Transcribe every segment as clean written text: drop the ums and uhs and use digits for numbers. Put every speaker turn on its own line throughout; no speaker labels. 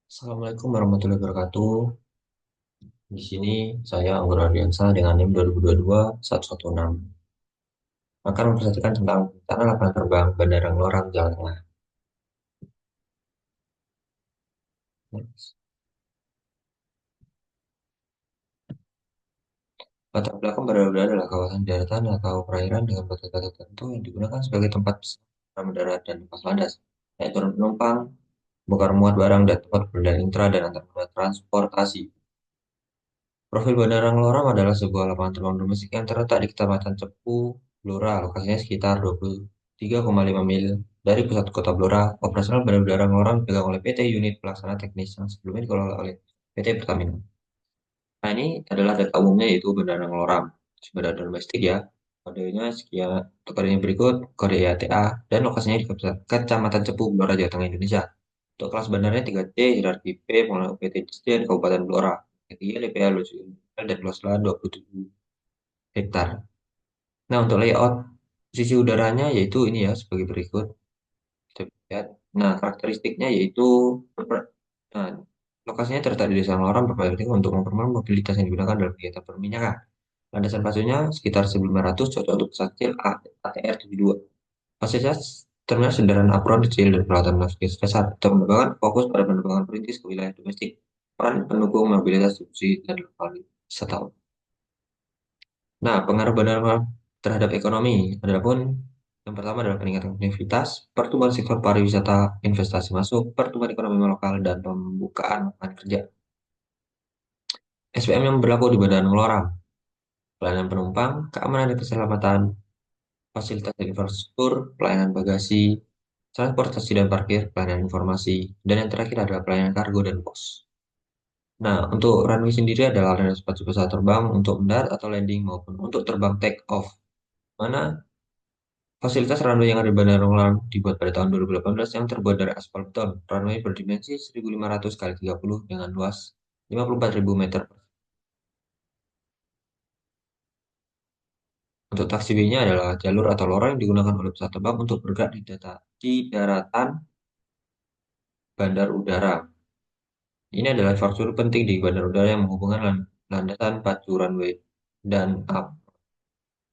Assalamualaikum warahmatullahi wabarakatuh. Di sini saya Anggur Ardiansa dengan NIM 2022-116 akan mempresentasikan tentang rencana lapangan terbang Bandara Ngeloram, Jawa Tengah. Latar belakang bandara adalah kawasan daratan atau perairan dengan batas-batas tertentu yang digunakan sebagai tempat pesawat mendarat dan lepas landas, naik turun penumpang, bongkar muat barang, dan tempat perdagangan intra dan antar moda transportasi. Profil Bandara Ngeloram adalah sebuah lapangan terbang domestik yang terletak di Kecamatan Cepu, Blora. Lokasinya sekitar 23,5 mil dari pusat kota Blora. Operasional Bandara Udara Ngeloram dipegang oleh PT Unit Pelaksana Teknis yang sebelumnya dikelola oleh PT Pertamina. Nah, ini adalah data umumnya yaitu Bandara Ngeloram. Bandara domestik ya. Kodenya sekian, untuk kodenya berikut, kode IATA, dan lokasinya di Kecamatan Cepu, Blora, Jawa Tengah, Indonesia. Untuk kelas bandarnya 3C, hierarki P, pengelola PT Dirjen Kabupaten Blora. Ketiga, DPA luas dan luas lahan 27 hektar. Nah, untuk layout sisi udaranya yaitu ini ya sebagai berikut. Kita lihat. Nah, karakteristiknya yaitu nah, lokasinya terletak di Desa Ngloram, berpotensi untuk mempermudah mobilitas yang digunakan dalam kegiatan perminyakan. Landasan pacunya sekitar 1.500, cocok untuk pesawat kecil ATR-72. Fasilitas terminal sederhana apron kecil dan peralatan navigasi dasar. Untuk penerbangan fokus pada penerbangan perintis ke wilayah domestik. Peran pendukung mobilitas distribusi dan lokal wisatawan. Nah, pengaruh bandara terhadap ekonomi. Adapun yang pertama adalah peningkatan aktivitas, pertumbuhan sektor pariwisata, investasi masuk, pertumbuhan ekonomi lokal, dan pembukaan lapangan kerja. SPM yang berlaku di Bandara Ngeloram, pelayanan penumpang, keamanan dan keselamatan, fasilitas dan infrastruktur, pelayanan bagasi, transportasi dan parkir, pelayanan informasi, dan yang terakhir adalah pelayanan kargo dan pos. Nah, untuk runway sendiri adalah landasan pacu pesawat terbang untuk mendarat atau landing maupun untuk terbang take off. Mana fasilitas runway yang ada di Bandara Ngelolam dibuat pada tahun 2018 yang terbuat dari aspal beton. Runway berdimensi 1.500 kali 30 dengan luas 54.000 meter. Untuk taxiway-nya adalah jalur atau lorong yang digunakan oleh pesawat terbang untuk bergerak di daratan bandar udara. Ini adalah infrastruktur penting di bandar udara yang menghubungkan landasan pacu runway dan up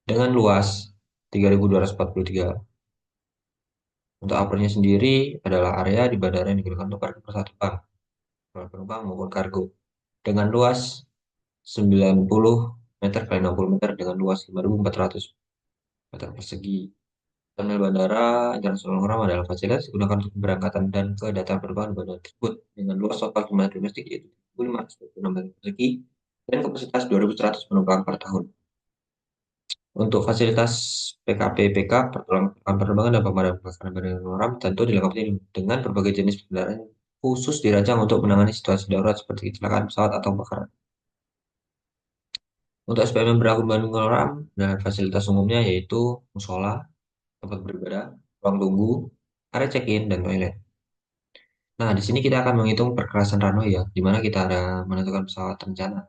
dengan luas 3.243. Untuk uppernya sendiri adalah area di bandara yang digunakan untuk parkir pesawat terbang, penumpang maupun kargo dengan luas 90 meter kali 60 meter dengan luas 5.400 meter persegi. Terminal Bandara Internasional Ngurah adalah fasilitas digunakan untuk keberangkatan dan kedatangan penerbangan bandara tersebut dengan luas total jumlah domestik yaitu 1.526 meter persegi dan kapasitas 2.100 penumpang per tahun. Untuk fasilitas PKP-PK, pertukaran penerbangan dan pemadaman pelaksanaan bandara Ngurah tentu dilengkapi dengan berbagai jenis kendaraan khusus dirancang untuk menangani situasi darurat seperti kecelakaan pesawat atau kebakaran. Untuk SPM yang berlaku di Bandung Ngeloram dan fasilitas umumnya yaitu musola, tempat beribadah, ruang tunggu, area check-in, dan toilet. Nah, di sini kita akan menghitung perkerasan runway ya, di mana kita ada menentukan pesawat rencana.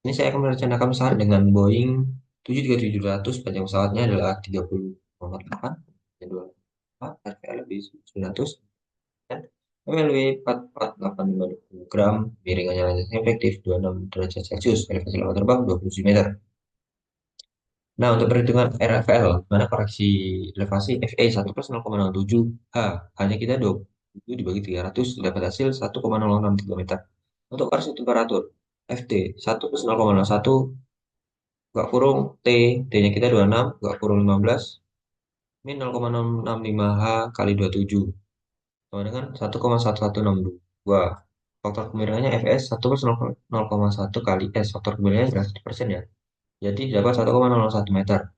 Ini saya akan merencanakan pesawat dengan Boeing 737-800, panjang pesawatnya adalah 30,8, dan 24, RPL 900, dan WLW 44850 gram, miringannya landasan efektif 26 derajat Celcius, elevasi lawan terbang 27 meter. Nah, untuk perhitungan RFL, mana koreksi elevasi FE 1 plus 0,07 H, hanya kita 20 dibagi 300 dapat hasil 1,063 meter. Untuk koreksi temperatur, FT 1 plus 0,01 gak kurung T, T-nya kita 26, gak kurung 15, min 0,665 H kali 27, sama dengan 1,1162. Faktor kemiringannya FS 1 plus 0,1 kali S, faktor kemiringannya berarti persen ya. Jadi dapat 1,001 meter.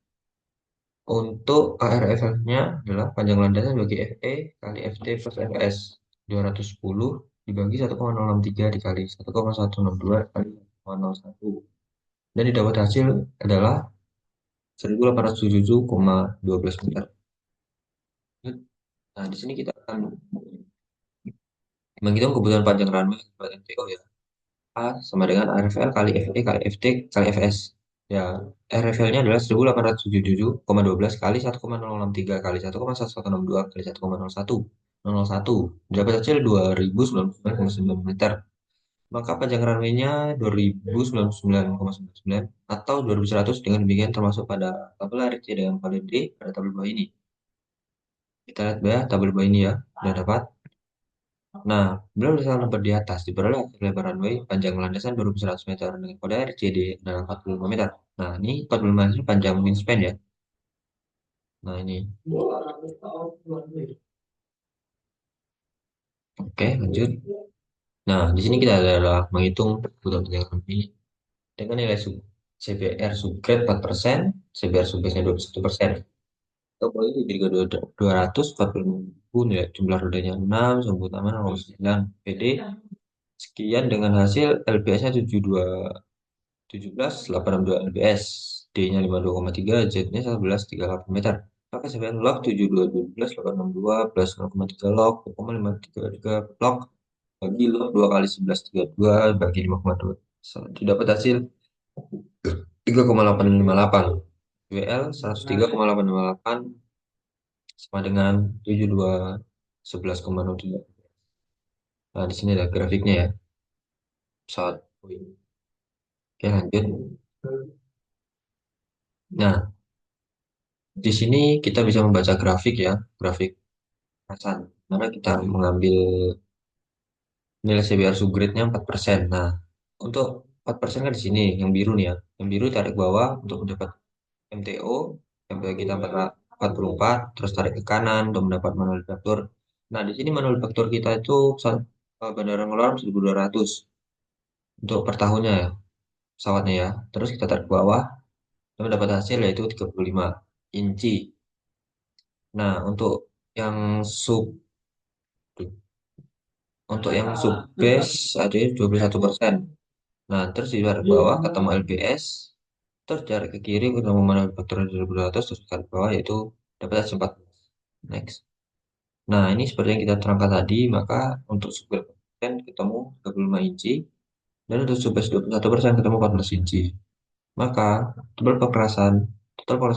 Untuk ARFF-nya adalah panjang landasan bagi FE kali FT plus FS 210 dibagi 1,063 dikali 1,162 kali 1,01 dan didapat hasil adalah 1877,12 meter. Nah, di sini kita akan menghitung kebutuhan panjang runway buat MTO ya. A sama dengan RFL kali FE kali FT kali FS. Ya, RFL-nya adalah 1877,12 kali 1,063 kali 1,1162 kali 1,01. 001 dapat hasil 2099,9 meter. Maka panjang runway-nya 2099,99 atau 2100. Dengan demikian termasuk pada tabel RC dengan valid D pada tabel bawah ini. Kita lihat ya tabel bawah ini ya, sudah dapat. Nah, belum misalkan tempat di atas diperoleh lebar runway panjang landasan 2100 meter dengan kode RCD adalah 45 meter. Nah, ini 45 ini panjang wingspan ya. Nah, ini. Oke, lanjut. Nah, di sini kita adalah menghitung kebutuhan panjang runway dengan nilai CBR subgrade 4%, CBR subbase-nya 21%. Untuk poin diberi 245.000, nilai jumlah rodanya 6, sumbu utama 0,9, PD sekian dengan hasil LBS-nya 17,862 lbs, D-nya 52,3, Z-nya 11,38 meter. Maka sebenarnya log 72,12,862 plus 0,3 log 0,533 log bagi log 2 kali 11,32 bagi 5,2. Didapat hasil 3,858. WL 103,858 sama dengan 72,11,03. Nah, di sini ada grafiknya ya. Pesawat Boeing. Oke, lanjut. Nah, di sini kita bisa membaca grafik ya, grafik kemasan. Mana kita mengambil nilai CBR subgrade-nya 4%. Nah, untuk 4% kan di sini, yang biru nih ya. Yang biru tarik bawah untuk mendapat MTO, MTO kita 44, terus tarik ke kanan untuk mendapat manual faktur. Nah, di sini manual faktur kita itu bandara ngeluarin 1.200 untuk per tahunnya ya, pesawatnya ya. Terus kita tarik ke bawah, kita mendapat hasil yaitu 35 inci. Nah, yang sub sub base ada 21%. Nah, terus di baris bawah ketemu LBS, terus jarak ke kiri ketemu manufaktur 2200, terus ke bawah yaitu dapat hasil 14. Next. Nah, ini seperti yang kita terangkan tadi, maka untuk sub persen ketemu 35 inci, dan untuk sub base 21% ketemu 14 inci. Maka, total kekerasan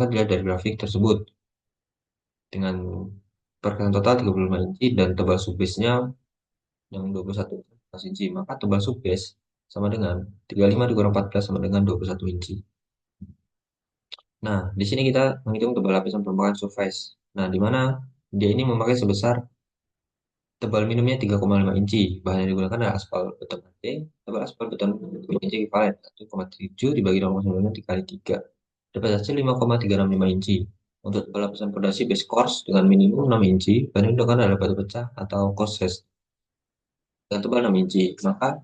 dilihat dari grafik tersebut, dengan perkerasan total 35 inci dan tebal subbase-nya yang 21 inci. Maka tebal subbase sama dengan 35 dikurang 14 sama dengan 21 inci. Nah, di sini kita menghitung tebal lapisan permukaan surface. Nah, di mana dia ini memakai sebesar tebal minimumnya 3,5 inci. Bahan yang digunakan adalah aspal beton AT. Tebal aspal beton inci ekivalen 1,7 dibagi 0,9 dikali 3. Dapat hasil 5,365 inci. Untuk tebal lapisan fondasi base course dengan minimum 6 inci, bahan yang digunakan adalah batu pecah atau course dengan tebal 6 inci. Maka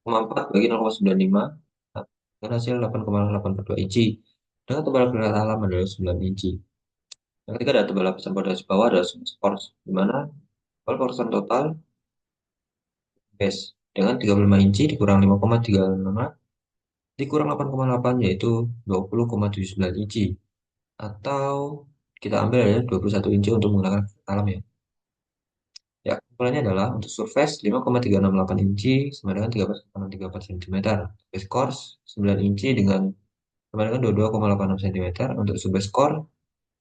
0,4 bagi 0,95 dengan hasil 8,842 inci. Dengan tebal kelihatan alam adalah 9 inci. Yang ketiga ada tebal lapisan fondasi bawah adalah course, di mana tebal koresan total base dengan 35 inci dikurang 5,35 dikurang 8,8 yaitu 20,79 inci, atau kita ambil ya 21 inci untuk menggunakan alam ya. Ya, kesimpulannya adalah untuk surface 5,368 inci sama dengan 13,34 cm. Base course 9 inci sama dengan 22,86 cm. Untuk subbase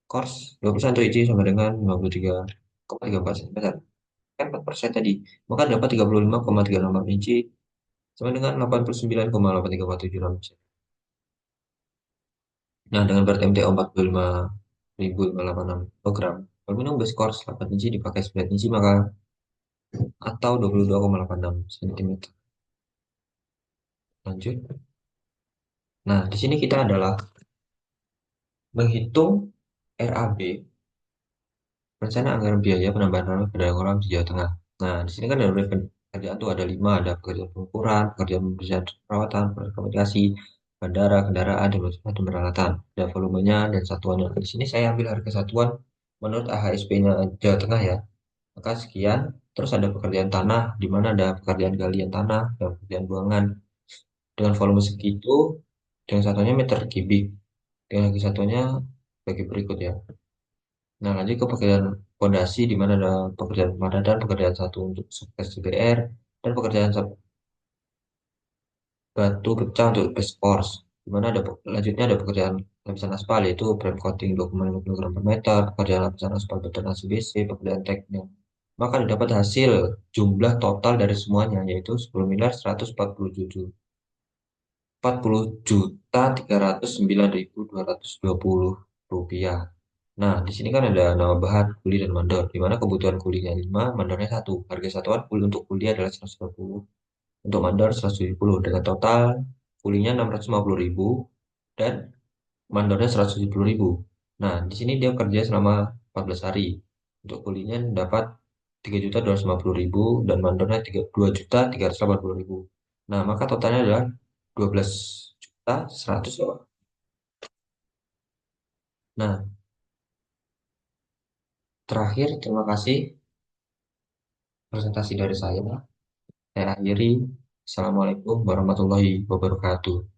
course 21 inci sama dengan 53,34 cm. Kan 4% tadi. Maka dapat 35,364 inci sama dengan 89,8347 cm. Nah, dengan berat MTO 45.586 kg, aluminium base course 8 inci dipakai 9 inci maka atau 22,86 cm. Lanjut. Nah, di sini kita adalah menghitung RAB, rencana anggaran biaya penambahan runway pada kolam di Jawa Tengah. Nah, di sini kan ada pekerjaan tuh ada 5, ada pekerjaan pengukuran, pekerjaan perawatan, komunikasi, bandara, kendaraan, dan peralatan. Ada volumenya dan satuannya. Di sini saya ambil harga satuan menurut AHSP-nya Jawa Tengah ya. Maka sekian. Terus ada pekerjaan tanah, di mana ada pekerjaan galian tanah dan pekerjaan buangan dengan volume segitu, dengan satuannya meter kubik, dengan harga satuannya bagi berikut ya. Nah, lanjut ke pekerjaan fondasi, di mana ada pekerjaan pemadadan, pekerjaan satu untuk sukses CBR, dan pekerjaan batu pecah untuk base course. Di mana lanjutnya ada pekerjaan lapisan aspal, yaitu prime coating 2,5 kg per meter, pekerjaan lapisan aspal beton ACBC, pekerjaan teknik maka didapat hasil jumlah total dari semuanya yaitu 10.140.309.220 rupiah. Nah, di sini kan ada nama bahan, kuli, dan mandor, di mana kebutuhan kulinya 5, mandornya 1. Harga satuan kuli untuk kuli adalah 120, untuk mandor 170, dengan total kulinya 650.000 dan mandornya 170.000. Nah, di sini dia kerja selama 14 hari. Untuk kulinya dapat 3.250.000 dan mandornya 2.380.000. Nah, maka totalnya adalah 12.100. Nah, terakhir terima kasih presentasi dari saya. Saya akhiri. Assalamualaikum warahmatullahi wabarakatuh.